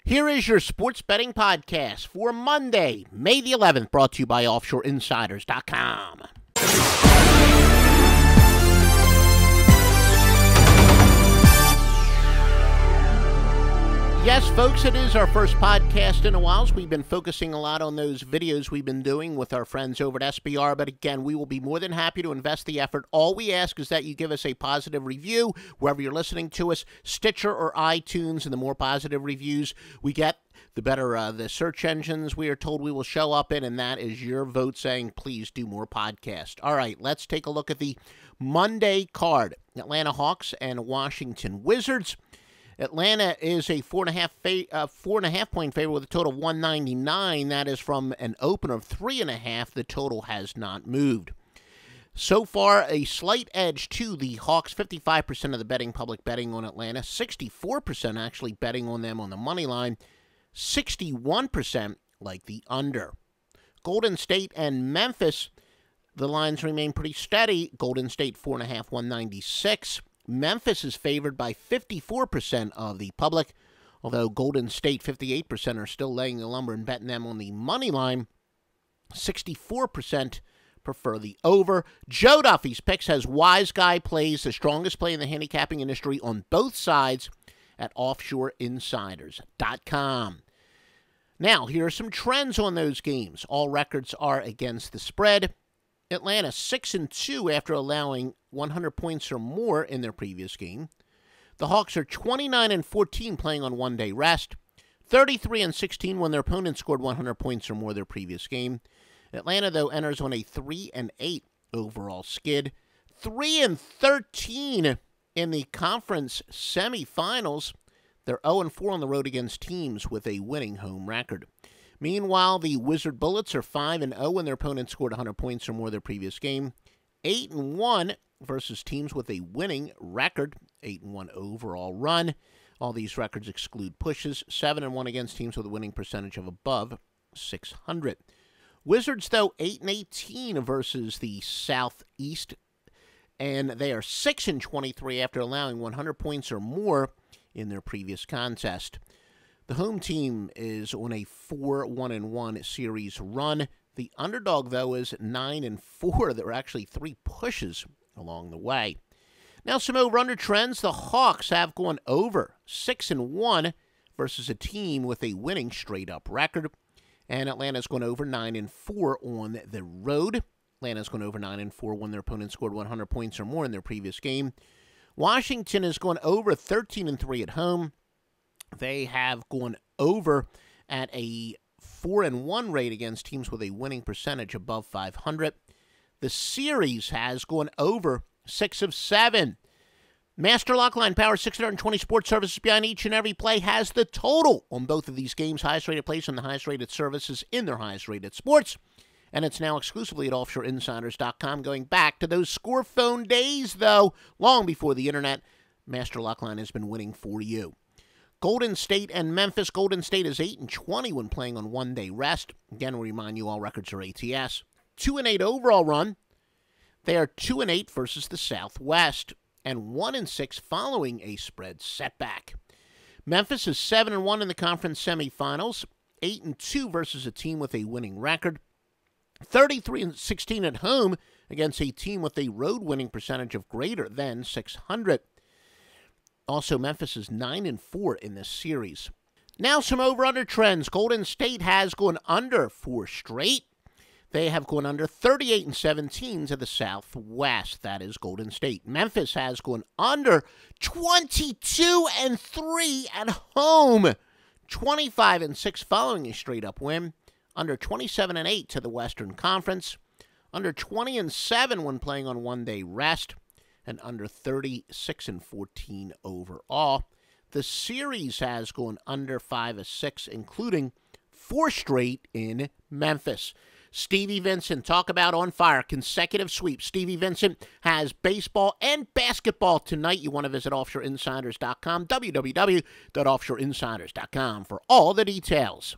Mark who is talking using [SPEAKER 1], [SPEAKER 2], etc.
[SPEAKER 1] Here is your sports betting podcast for Monday, May the 11th, brought to you by OffshoreInsiders.com. Yes, folks, it is our first podcast in a while, so we've been focusing a lot on those videos we've been doing with our friends over at SBR, but again, we will be more than happy to invest the effort. All we ask is that you give us a positive review wherever you're listening to us, Stitcher or iTunes, and the more positive reviews we get, the better the search engines we are told we will show up in, and that is your vote saying, please do more podcasts. All right, let's take a look at the Monday card. Atlanta Hawks and Washington Wizards. Atlanta is a 4.5 point favorite with a total of 199. That is from an opener of 3.5. The total has not moved. So far, a slight edge to the Hawks. 55% of the betting public betting on Atlanta. 64% actually betting on them on the money line. 61% like the under. Golden State and Memphis, the lines remain pretty steady. Golden State 4.5, 196. Memphis is favored by 54% of the public, although Golden State 58% are still laying the lumber and betting them on the money line. 64% prefer the over. Joe Duffy's picks has Wise Guy plays, the strongest play in the handicapping industry on both sides at OffshoreInsiders.com. Now, here are some trends on those games. All records are against the spread. Atlanta 6-2 after allowing 100 points or more in their previous game. The Hawks are 29-14 playing on one-day rest. 33-16 when their opponent scored 100 points or more their previous game. Atlanta, though, enters on a 3-8 overall skid. 3-13 in the conference semifinals. They're 0-4 on the road against teams with a winning home record. Meanwhile, the Wizard Bullets are 5-0 when their opponent scored 100 points or more their previous game. 8-1 versus teams with a winning record. 8-1 overall run. All these records exclude pushes. 7-1 against teams with a winning percentage of above 600. Wizards, though, 8-18 versus the Southeast. And they are 6-23 after allowing 100 points or more in their previous contest. The home team is on a 4-1-1 series run. The underdog, though, is 9-4. There are actually 3 pushes along the way. Now, some over-under trends. The Hawks have gone over 6-1 versus a team with a winning straight-up record. And Atlanta's gone over 9-4 on the road. Atlanta's gone over 9-4 when their opponent scored 100 points or more in their previous game. Washington has gone over 13-3 at home. They have gone over at a 4-1 rate against teams with a winning percentage above 500. The series has gone over 6 of 7. Master Lockline Power 620 sports services behind each and every play has the total on both of these games. Highest rated plays on the highest rated services in their highest rated sports. And it's now exclusively at OffshoreInsiders.com. Going back to those score phone days, though, long before the internet, Master Lockline has been winning for you. Golden State and Memphis. Golden State is 8-20 when playing on one-day rest. Again, we remind you all records are ATS. 2-8 overall run. They are 2-8 versus the Southwest and 1-6 following a spread setback. Memphis is 7-1 in the conference semifinals. 8-2 versus a team with a winning record. 33-16 at home against a team with a road winning percentage of greater than 600. Also, Memphis is 9-4 in this series. Now, some over-under trends. Golden State has gone under 4 straight. They have gone under 38-17 to the Southwest. That is Golden State. Memphis has gone under 22-3 at home. 25-6 following a straight-up win. Under 27-8 to the Western Conference. Under 20-7 when playing on one-day rest. And under 36-14 overall. The series has gone under 5-6, including 4 straight in Memphis. Stevie Vincent, talk about on fire, consecutive sweeps. Stevie Vincent has baseball and basketball tonight. You want to visit OffshoreInsiders.com, www.OffshoreInsiders.com for all the details.